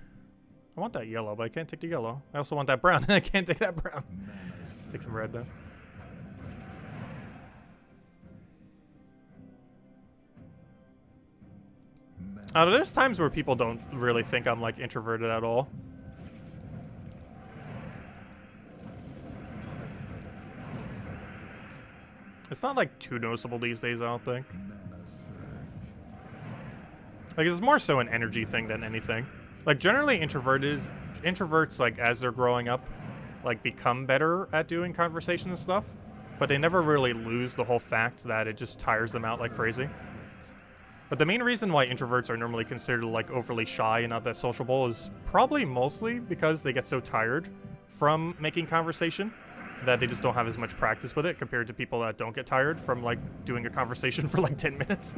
I want that yellow, but I can't take the yellow. I also want that brown. I can't take that brown. Let's take some red though. There's times where people don't really think I'm like introverted at all. It's not like too noticeable these days, I don't think. Like it's more so an energy thing than anything. Like generally introverts like as they're growing up, like become better at doing conversation and stuff, but they never really lose the whole fact that it just tires them out like crazy. But the main reason why introverts are normally considered like overly shy and not that sociable is probably mostly because they get so tired from making conversation that they just don't have as much practice with it compared to people that don't get tired from like doing a conversation for like 10 minutes.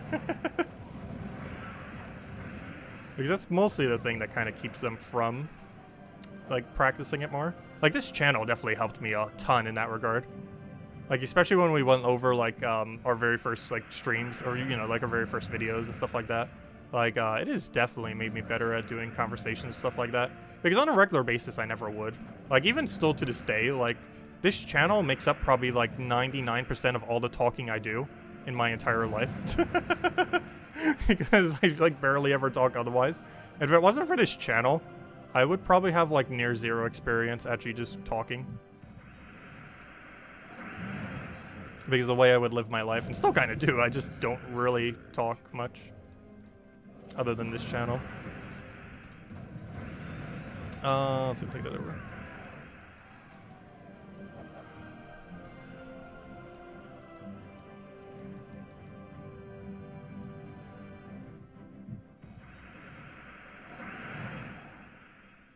Because that's mostly the thing that kind of keeps them from like practicing it more. Like this channel definitely helped me a ton in that regard. Like, especially when we went over, like, our very first, like, streams, or, you know, like, our very first videos and stuff like that. Like, it has definitely made me better at doing conversations and stuff like that. Because on a regular basis, I never would. Like, even still to this day, like, this channel makes up probably, like, 99% of all the talking I do in my entire life. Because I, like, barely ever talk otherwise. And if it wasn't for this channel, I would probably have, like, near zero experience actually just talking. Because the way I would live my life, and still kind of do, I just don't really talk much. Other than this channel. Let's see if I take that over.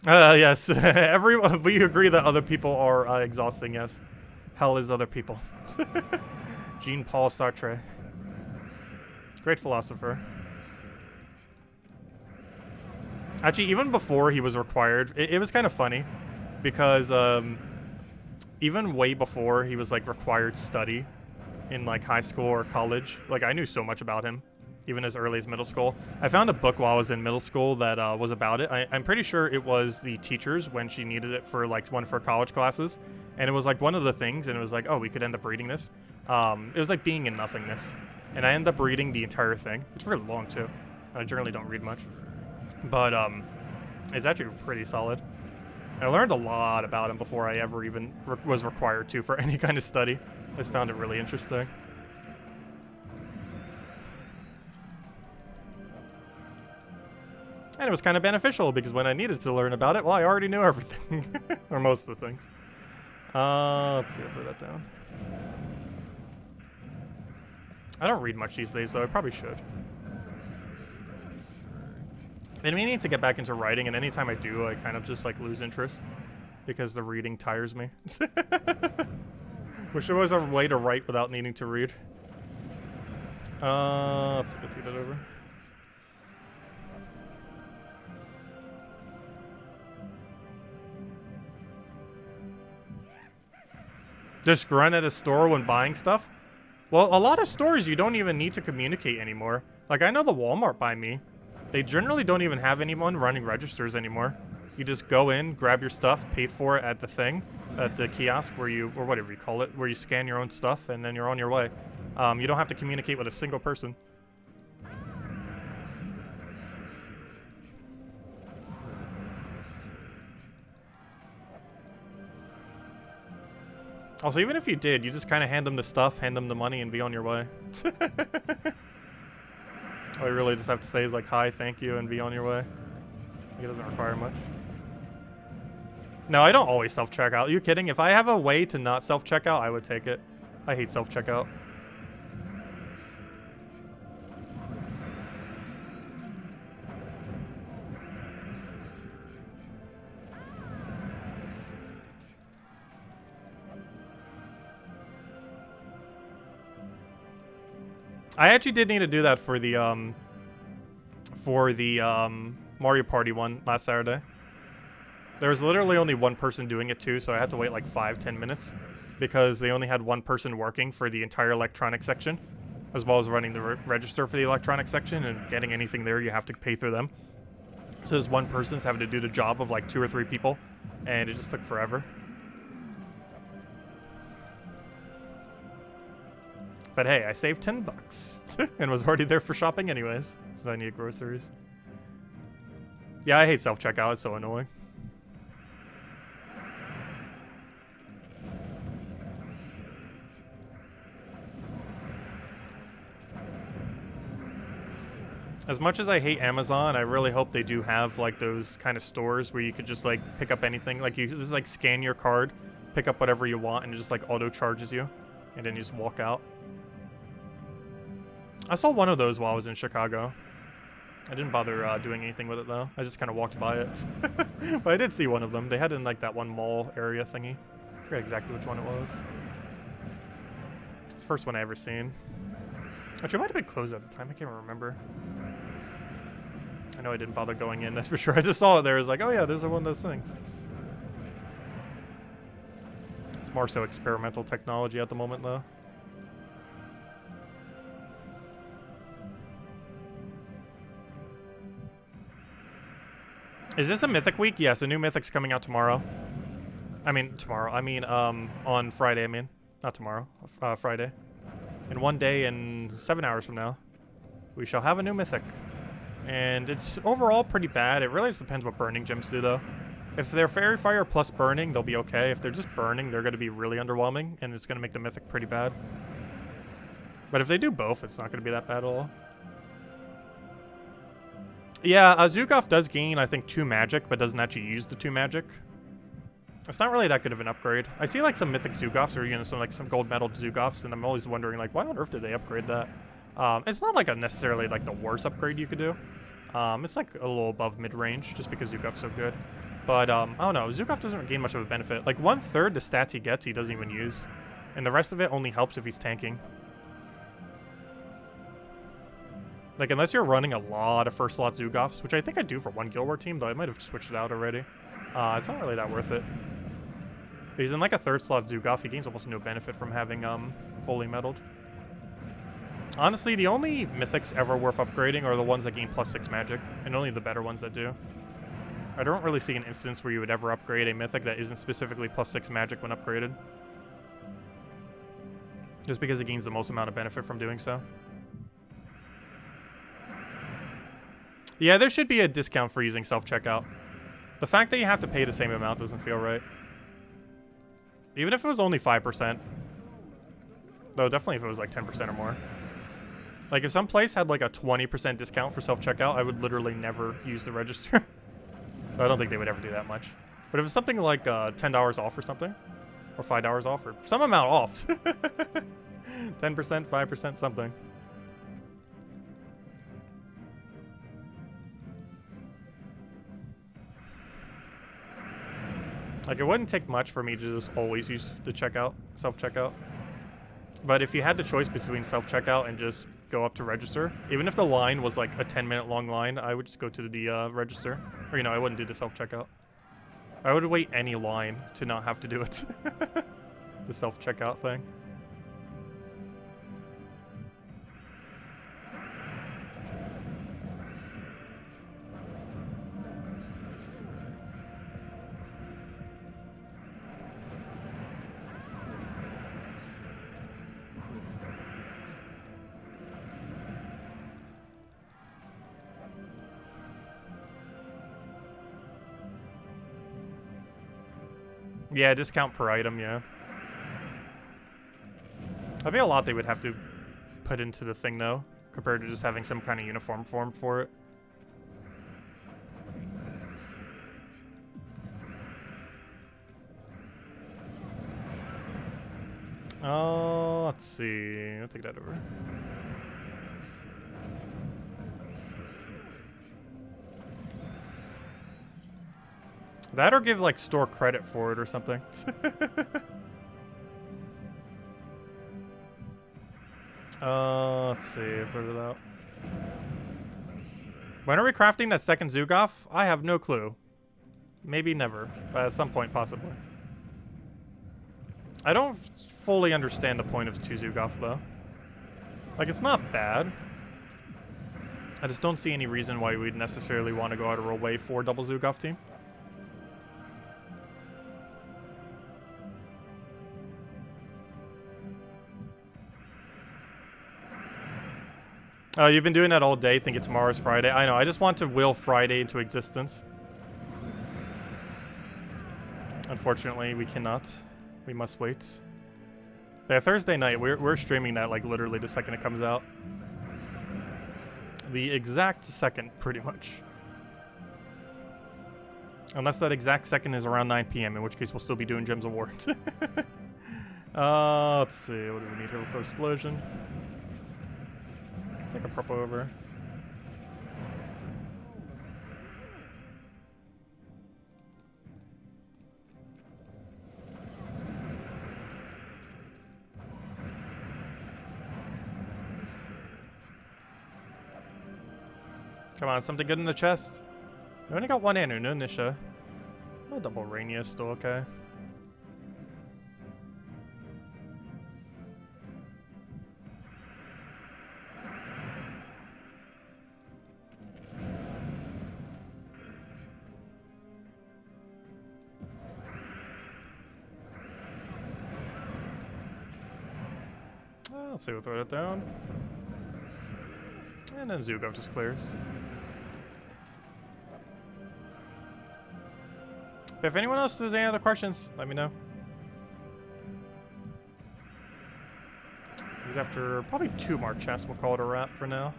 Yes. Everyone, we agree that other people are exhausting, yes. Hell is other people. Jean-Paul Sartre. Great philosopher. Actually, even before he was required, it was kind of funny. Because, even way before he was, like, required study in, like, high school or college, like, I knew so much about him. Even as early as middle school. I found a book while I was in middle school that was about it. I'm pretty sure it was the teacher's when she needed it for, like, one of her college classes. And it was, like, one of the things, and it was like, oh, we could end up reading this. It was like being in nothingness. And I ended up reading the entire thing. It's really long, too. I generally don't read much. But, it's actually pretty solid. I learned a lot about him before I ever even was required to for any kind of study. I just found it really interesting. And it was kind of beneficial because when I needed to learn about it, well, I already knew everything. Or most of the things. Let's see, I'll put that down. I don't read much these days, so I probably should. Been meaning to get back into writing, and anytime I do, I kind of just like lose interest because the reading tires me. Wish there was a way to write without needing to read. Let's get that over. Just grunt at a store when buying stuff? Well, a lot of stores you don't even need to communicate anymore. Like, I know the Walmart by me. They generally don't even have anyone running registers anymore. You just go in, grab your stuff, pay for it at the thing, at the kiosk where you, or whatever you call it, where you scan your own stuff, and then you're on your way. You don't have to communicate with a single person. Also, even if you did, you just kind of hand them the stuff, hand them the money, and be on your way. All you really just have to say is like, hi, thank you, and be on your way. It doesn't require much. No, I don't always self-checkout. Are you kidding? If I have a way to not self-checkout, I would take it. I hate self-checkout. I actually did need to do that for the Mario Party one last Saturday. There was literally only one person doing it too, so I had to wait like 5-10 minutes because they only had one person working for the entire electronic section, as well as running the register for the electronic section, and getting anything there you have to pay through them. So this one person's having to do the job of like 2 or 3 people, and it just took forever. But hey, I saved $10 and was already there for shopping anyways, because I need groceries. Yeah, I hate self-checkout, it's so annoying. As much as I hate Amazon, I really hope they do have like those kind of stores where you could just like pick up anything. Like you just like scan your card, pick up whatever you want, and it just like auto charges you, and then you just walk out. I saw one of those while I was in Chicago. I didn't bother doing anything with it though. I just kind of walked by it. But I did see one of them. They had it in like that one mall area thingy. I forget exactly which one it was. It's the first one I ever seen. Actually, it might have been closed at the time. I can't remember. I know I didn't bother going in, that's for sure. I just saw it there. I was like, oh yeah, there's one of those things. It's more so experimental technology at the moment though. Is this a Mythic week? Yes, a new Mythic's coming out tomorrow. On Friday, Not tomorrow, Friday. In 1 day and 7 hours from now, we shall have a new Mythic. And it's overall pretty bad. It really just depends what burning gems do, though. If they're Fairy Fire plus burning, they'll be okay. If they're just burning, they're going to be really underwhelming, and it's going to make the Mythic pretty bad. But if they do both, it's not going to be that bad at all. Yeah, Zugoff does gain, I think, 2 magic, but doesn't actually use the 2 magic. It's not really that good of an upgrade. I see, like, some Mythic Zugoffs or, some gold medal Zugoffs, and I'm always wondering, like, why on earth did they upgrade that? It's not, like, necessarily, like, the worst upgrade you could do. It's, like, a little above mid-range, just because Zugoff's so good. But, I don't know, Zugoff doesn't gain much of a benefit. Like, 1/3 the stats he gets, he doesn't even use. And the rest of it only helps if he's tanking. Like, unless you're running a lot of first slot Zugoffs, which I think I do for one Guild War team, though I might have switched it out already. It's not really that worth it. If he's in, like, a 3rd slot Zugoff, he gains almost no benefit from having, fully medaled. Honestly, the only Mythics ever worth upgrading are the ones that gain +6 magic, and only the better ones that do. I don't really see an instance where you would ever upgrade a Mythic that isn't specifically +6 magic when upgraded. Just because it gains the most amount of benefit from doing so. Yeah, there should be a discount for using self-checkout. The fact that you have to pay the same amount doesn't feel right. Even if it was only 5%. Though definitely if it was like 10% or more. Like if some place had like a 20% discount for self-checkout, I would literally never use the register. So I don't think they would ever do that much. But if it's something like $10 off or something, or $5 off, or some amount off. 10%, 5%, something. Like, it wouldn't take much for me to just always use the checkout, self-checkout. But if you had the choice between self-checkout and just go up to register, even if the line was like a 10-minute long line, I would just go to the register. Or, you know, I wouldn't do the self-checkout. I would wait any line to not have to do it. The self-checkout thing. Yeah, discount per item, yeah. I think a lot they would have to put into the thing, though, compared to just having some kind of uniform form for it. Oh, let's see. I'll take that over. That or give, like, store credit for it or something. Let's see. Put it out. When are we crafting that second Zugoff? I have no clue. Maybe never, but at some point, possibly. I don't fully understand the point of 2 Zugoff, though. Like, it's not bad. I just don't see any reason why we'd necessarily want to go out of our way for double Zugoff team. Oh, you've been doing that all day, thinking tomorrow's Friday. I know, I just want to will Friday into existence. Unfortunately, we cannot. We must wait. Yeah, Thursday night, we're streaming that like literally the second it comes out. The exact second, pretty much. Unless that exact second is around 9 PM, in which case we'll still be doing Gems of War. Let's see, what do we need here for explosion? Take a purple over. Come on, something good in the chest. We only got one Anu, no Nisha. Oh, double Rainia is still okay. Let's see, we'll throw it down. And then Zugoff just clears. If anyone else has any other questions, let me know. After probably 2 more chests, we'll call it a wrap for now.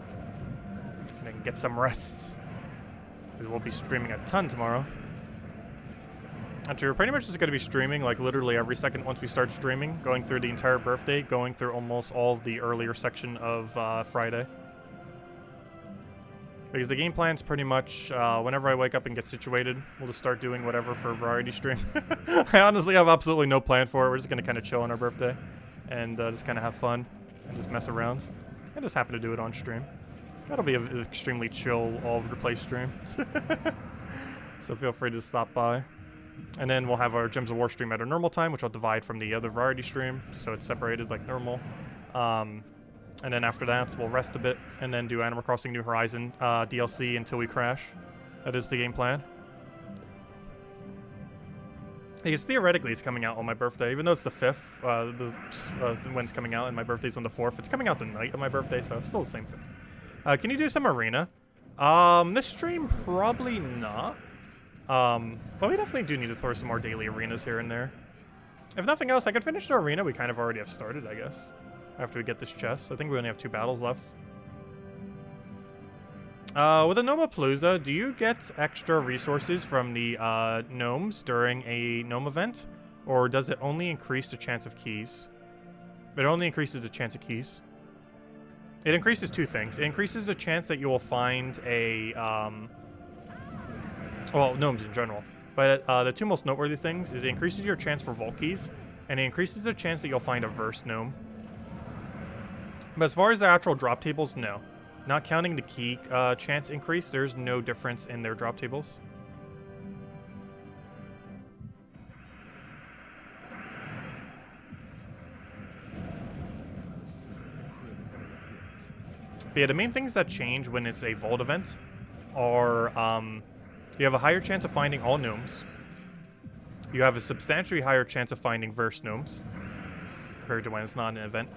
And then get some rest. Because we'll be streaming a ton tomorrow. Actually, we're pretty much just going to be streaming like literally every second once we start streaming, going through the entire birthday, going through almost all of the earlier section of Friday. Because the game plan's pretty much whenever I wake up and get situated, we'll just start doing whatever for variety stream. I honestly have absolutely no plan for it. We're just going to kind of chill on our birthday and just kind of have fun and just mess around. I just happen to do it on stream. That'll be an extremely chill, all-over-the-place stream. So feel free to stop by. And then we'll have our Gems of War stream at our normal time, which I'll divide from the other variety stream, so it's separated like normal. And then after that, we'll rest a bit, and then do Animal Crossing New Horizon DLC until we crash. That is the game plan. Because theoretically, it's coming out on my birthday, even though it's the 5th, when it's coming out, and my birthday's on the 4th. It's coming out the night of my birthday, so it's still the same thing. Can you do some arena? This stream, probably not. But we definitely do need to throw some more daily arenas here and there. If nothing else, I could finish the arena. We kind of already have started, I guess. After we get this chest. I think we only have 2 battles left. With a Gnomapalooza, do you get extra resources from the gnomes during a gnome event? Or does it only increase the chance of keys? It only increases the chance of keys. It increases 2 things. It increases the chance that you will find a, well, gnomes in general. But the 2 most noteworthy things is it increases your chance for vault keys, and it increases the chance that you'll find a verse gnome. But as far as the actual drop tables, no. Not counting the key chance increase, there's no difference in their drop tables. But yeah, the main things that change when it's a vault event are you have a higher chance of finding all gnomes. You have a substantially higher chance of finding verse gnomes compared to when it's not an event.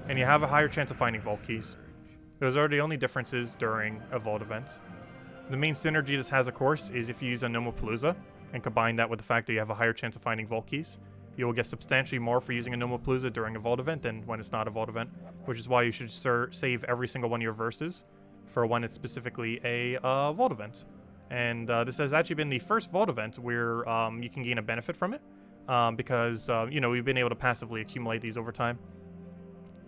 And you have a higher chance of finding vault keys. Those are the only differences during a vault event. The main synergy this has, of course, is if you use a Gnomapalooza and combine that with the fact that you have a higher chance of finding vault keys, you will get substantially more for using a Gnomapalooza during a vault event than when it's not a vault event, which is why you should save every single one of your verses for when it's specifically a vault event. And this has actually been the first vault event where you can gain a benefit from it because, you know, we've been able to passively accumulate these over time.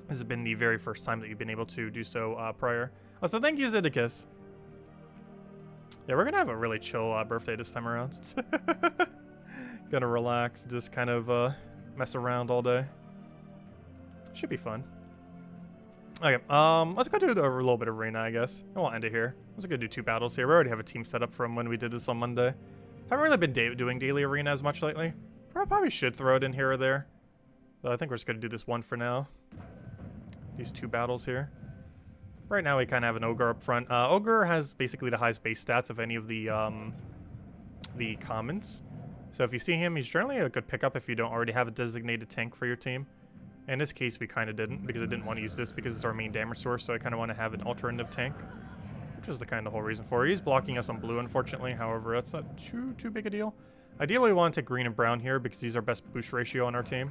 This has been the very first time that you've been able to do so prior. So thank you, Zeddicus. Yeah, we're going to have a really chill birthday this time around. Gonna relax, just kind of mess around all day. Should be fun. Okay, let's go do a little bit of arena, I guess. I won't end it here. Let's go do 2 battles here. We already have a team set up from when we did this on Monday. Haven't really been doing daily arena as much lately. Probably should throw it in here or there. But I think we're just gonna do this one for now. These 2 battles here. Right now we kind of have an Ogre up front. Ogre has basically the highest base stats of any of the commons. So if you see him, he's generally a good pickup if you don't already have a designated tank for your team. In this case, we kind of didn't, because I didn't want to use this because it's our main damage source, so I kind of want to have an alternative tank. Which is the kind of the whole reason for it. He's blocking us on blue, unfortunately. However, that's not too big a deal. Ideally, we want to take green and brown here because he's our best boost ratio on our team.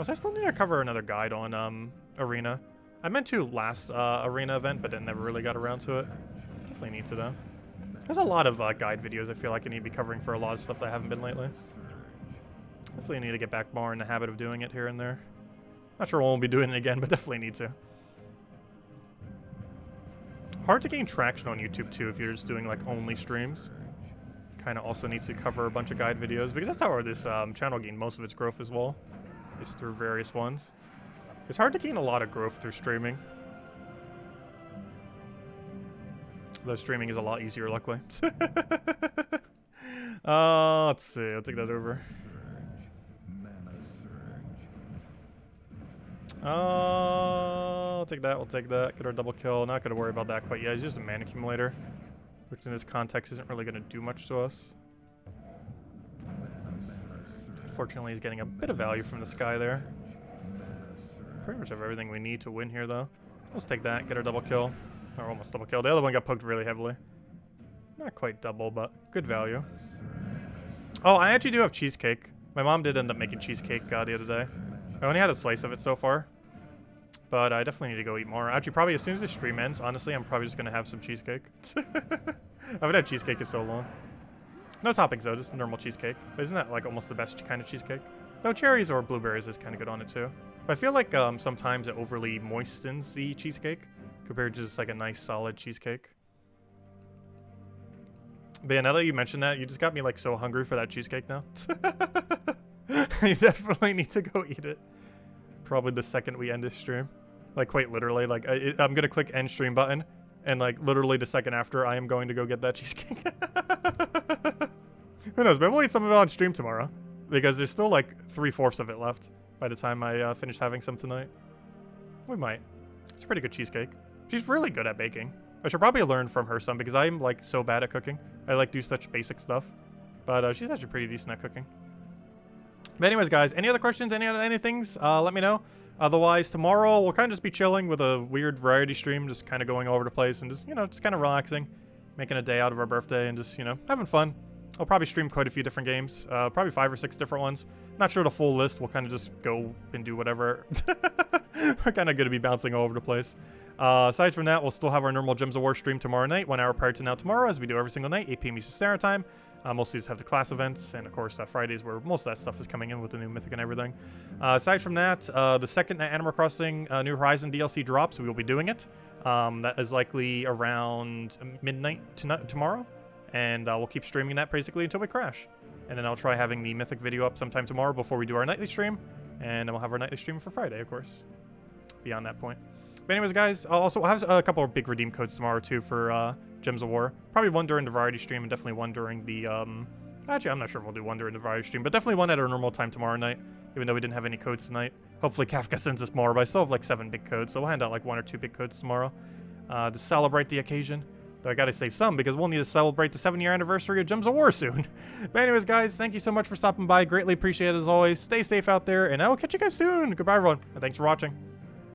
Also, I still need to cover another guide on Arena. I meant to last Arena event, but then never really got around to it. Definitely need to, though. There's a lot of guide videos I feel like I need to be covering for a lot of stuff that I haven't been lately. Definitely need to get back more in the habit of doing it here and there. Not sure we'll be doing it again, but definitely need to. Hard to gain traction on YouTube, too, if you're just doing, like, only streams. Kind of also needs to cover a bunch of guide videos, because that's how this channel gained most of its growth as well. Is through various ones. It's hard to gain a lot of growth through streaming. Though streaming is a lot easier, luckily. Let's see. I'll take that over. I'll take that. We'll take that. Get our double kill. Not going to worry about that quite yet. He's just a mana accumulator, which in this context isn't really going to do much to us. Fortunately, he's getting a bit of value from this guy there. Pretty much have everything we need to win here, though. Let's take that. Get our double kill. Or almost double kill. The other one got poked really heavily. Not quite double, but good value. Oh, I actually do have cheesecake. My mom did end up making cheesecake the other day. I only had a slice of it so far. But I definitely need to go eat more. Actually, probably as soon as the stream ends, honestly, I'm probably just going to have some cheesecake. I haven't had cheesecake in so long. No toppings, though. Just normal cheesecake. But isn't that, like, almost the best kind of cheesecake? Though cherries or blueberries is kind of good on it, too. But I feel like sometimes it overly moistens the cheesecake compared to just, like, a nice, solid cheesecake. But yeah, now that you mentioned that, you just got me, like, so hungry for that cheesecake now. You definitely need to go eat it. Probably the second we end this stream. Like, quite literally. Like, I'm going to click end stream button. And, like, literally the second after, I am going to go get that cheesecake. Who knows? Maybe we'll eat some of it on stream tomorrow. Because there's still, like, 3/4 of it left by the time I finish having some tonight. We might. It's a pretty good cheesecake. She's really good at baking. I should probably learn from her some because I'm, like, so bad at cooking. I, like, do such basic stuff. But she's actually pretty decent at cooking. But anyways, guys, any other questions, any things, let me know. Otherwise, tomorrow we'll kind of just be chilling with a weird variety stream, just kind of going all over the place and just, you know, just kind of relaxing. making a day out of our birthday and just, you know, having fun. I'll probably stream quite a few different games, probably 5 or 6 different ones. Not sure the full list. We'll kind of just go and do whatever. We're kind of going to be bouncing all over the place. Aside from that, we'll still have our normal Gems of War stream tomorrow night, 1 hour prior to now tomorrow, as we do every single night, 8 p.m. Eastern Standard Time. Mostly just have the class events, and of course Fridays where most of that stuff is coming in with the new Mythic and everything. Aside from that, the second Animal Crossing New Horizon DLC drops, we will be doing it. That is likely around midnight tomorrow, and we'll keep streaming that basically until we crash. And then I'll try having the Mythic video up sometime tomorrow before we do our nightly stream, and then we'll have our nightly stream for Friday, of course, beyond that point. But anyways, guys, I'll also have a couple of big redeem codes tomorrow, too, for Gems of War. Probably one during the variety stream, and definitely one during the, actually, I'm not sure if we'll do one during the variety stream, but definitely one at our normal time tomorrow night, even though we didn't have any codes tonight. Hopefully Kafka sends us more, but I still have like 7 big codes, so we'll hand out like 1 or 2 big codes tomorrow to celebrate the occasion. Though I gotta save some, because we'll need to celebrate the 7-year anniversary of Gems of War soon. But anyways, guys, thank you so much for stopping by. Greatly appreciate it as always. Stay safe out there, and I will catch you guys soon. Goodbye, everyone, and thanks for watching.